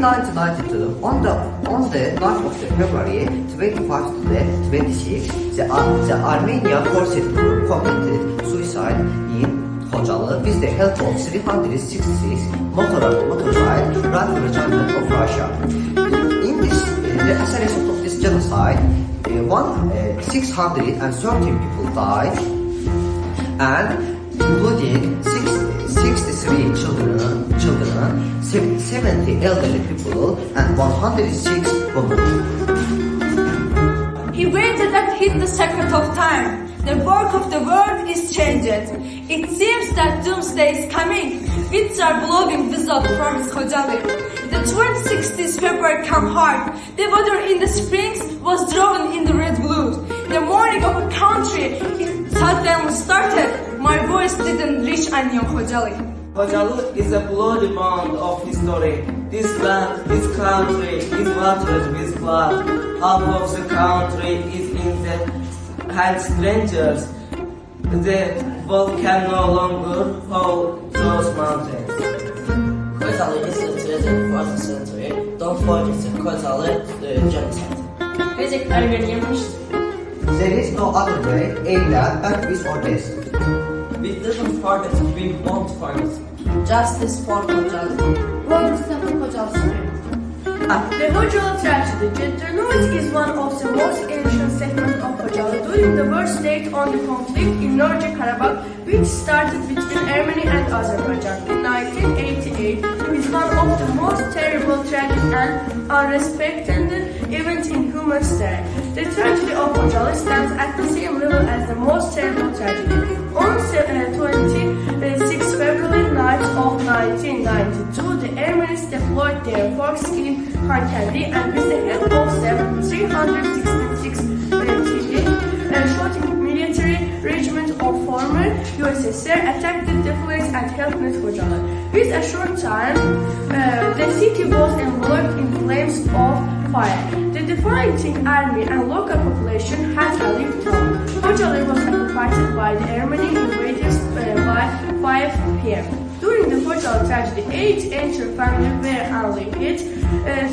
1992, on the night of the February 25 to the 26, the Armenian forces group committed suicide in Xocalı with the help of 366 motorized rifle regiment of Russia. In this, as a result of this genocide, 613 people died, and including 63 children, 70 elderly people, and 106 women. He waited and hit the second of time. The work of the world is changed. It seems that doomsday is coming. Winds are blowing without promise, Xocalı. The 2016 February came hard. The weather in the springs was drawn in the red blues. The morning of a country suddenly started. My voice didn't reach anyone, Xocalı. Xocalı is a bloody bond of history. This land, this country is watered with blood. Half of the country is in the hands strangers. The world can no longer hold those mountains. Xocalı is situated in the 4th century. Don't forget the Xocalı genocide. Basic Armenian history. There is no other way, either back with or this. We didn't forget, we won't forget. Justice for Xocalı. The Xocalı tragedy. Təqdimat is one of the most ancient segments of Xocalı during the worst stage on the conflict in Northern Karabakh, which started between Armenia and Azerbaijan in 1988, is one of the most terrible, tragic and unrespected events in human history. The tragedy of Xocalı stands at the same level as the most terrible tragedy. On 26 February night of 1992, the Armenians deployed their forces in Xocalı and with the help of 366 shooting military regiment of former USSR attacked the defense and helped Xocalı. With a short time, the city was enveloped in flames of fire. The defying army and local population had a lived home. Xocalı was occupied by the Armenian invaders by 5 p.m. During the Xocalı tragedy, 8 ancient families were unlived,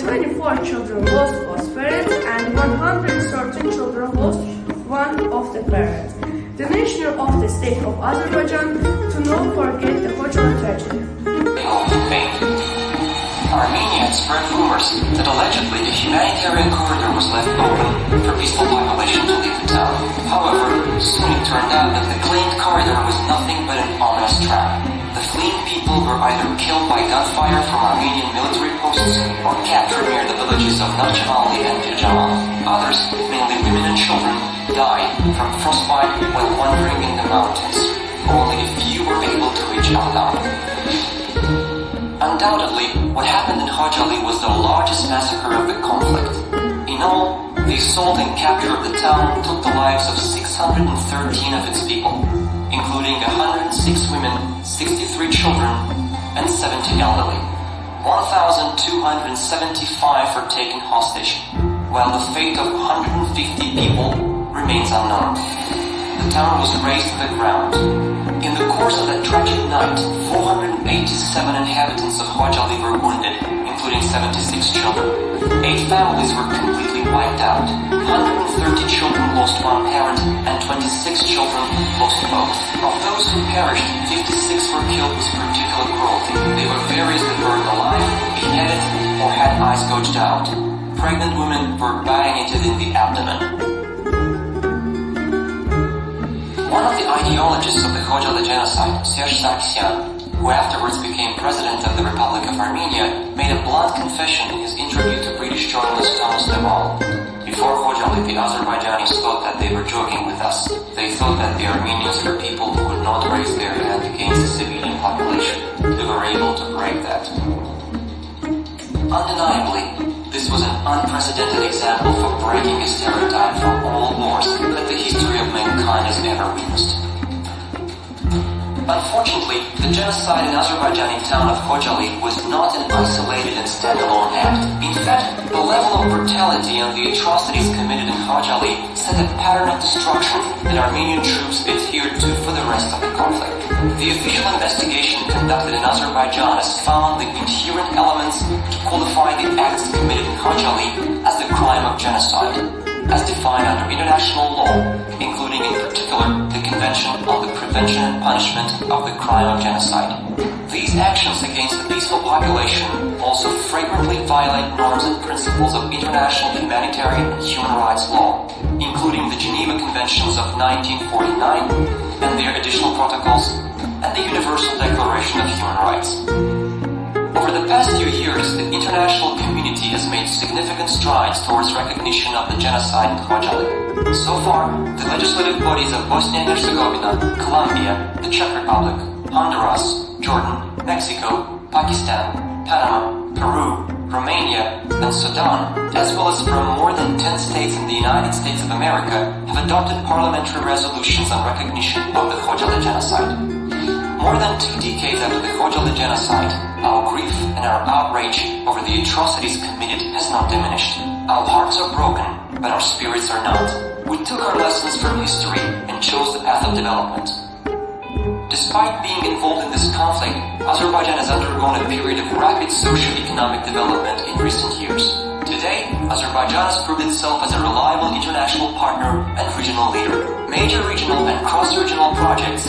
24 children lost both parents, and 113 children lost one of the parents. The nation of the state of Azerbaijan to not forget the Xocalı tragedy. Armenia had spread rumors that allegedly a humanitarian corridor was left open for peaceful population to leave the town. However, soon it turned out that the claimed corridor was nothing but an ominous trap. The fleeing people were either killed by gunfire from Armenian military posts or captured near the villages of Xocalı and Xocalı. Others, mainly women and children, died from frostbite while wandering in the mountains. Only a few were able to reach Ağdam. Undoubtedly, what happened in Xocalı was the largest massacre of the conflict. In all, the assault and capture of the town took the lives of 613 of its people, including 106 women, 63 children, and 70 elderly. 1,275 were taken hostage, while the fate of 150 people remains unknown. The town was razed to the ground. In the course of that tragic night, 487 inhabitants of Xocalı were wounded, including 76 children. 8 families were completely wiped out. 130 children lost one parent, and 26 children lost both. Of those who perished, 56 were killed with particular cruelty. They were variously burned alive, beheaded, or had eyes gouged out. Pregnant women were bayoneted in the abdomen. One of the ideologists of the Xocalı genocide, Serge Sargsyan, who afterwards became president of the Republic of Armenia, made a blunt confession in his interview to British journalist Thomas Deval. Before Xocalı, the Azerbaijanis thought that they were joking with us. They thought that the Armenians were people who could not raise their hand against the civilian population. They were able to break that. Undeniably, this was an unprecedented example for breaking a stereotype from all wars that the history of mankind has ever witnessed. Unfortunately, the genocide in Azerbaijani town of Xocalı was not an isolated and standalone act. In fact, the level of brutality and the atrocities committed in Xocalı set a pattern of destruction that Armenian troops adhered to for the rest of the conflict. The official investigation conducted in Azerbaijan has found the inherent elements to qualify the acts committed in Xocalı as the crime of genocide, as defined under international law, including in particular the Convention on the Prevention and Punishment of the Crime of Genocide. These actions against the peaceful population also frequently violate norms and principles of international humanitarian and human rights law, including the Geneva Conventions of 1949 and their additional protocols, and the Universal Declaration of Human Rights. Over the past few years, the international community has made significant strides towards recognition of the genocide in Xocalı. So far, the legislative bodies of Bosnia and Herzegovina, Colombia, the Czech Republic, Honduras, Jordan, Mexico, Pakistan, Panama, Peru, Romania, and Sudan, as well as from more than 10 states in the United States of America, have adopted parliamentary resolutions on recognition of the Xocalı genocide. More than 2 decades after the Xocalı genocide, our grief and our outrage over the atrocities committed has not diminished. Our hearts are broken, but our spirits are not. We took our lessons from history and chose the path of development. Despite being involved in this conflict, Azerbaijan has undergone a period of rapid socio-economic development in recent years. Today, Azerbaijan has proved itself as a reliable international partner and regional leader. Major regional and cross-regional projects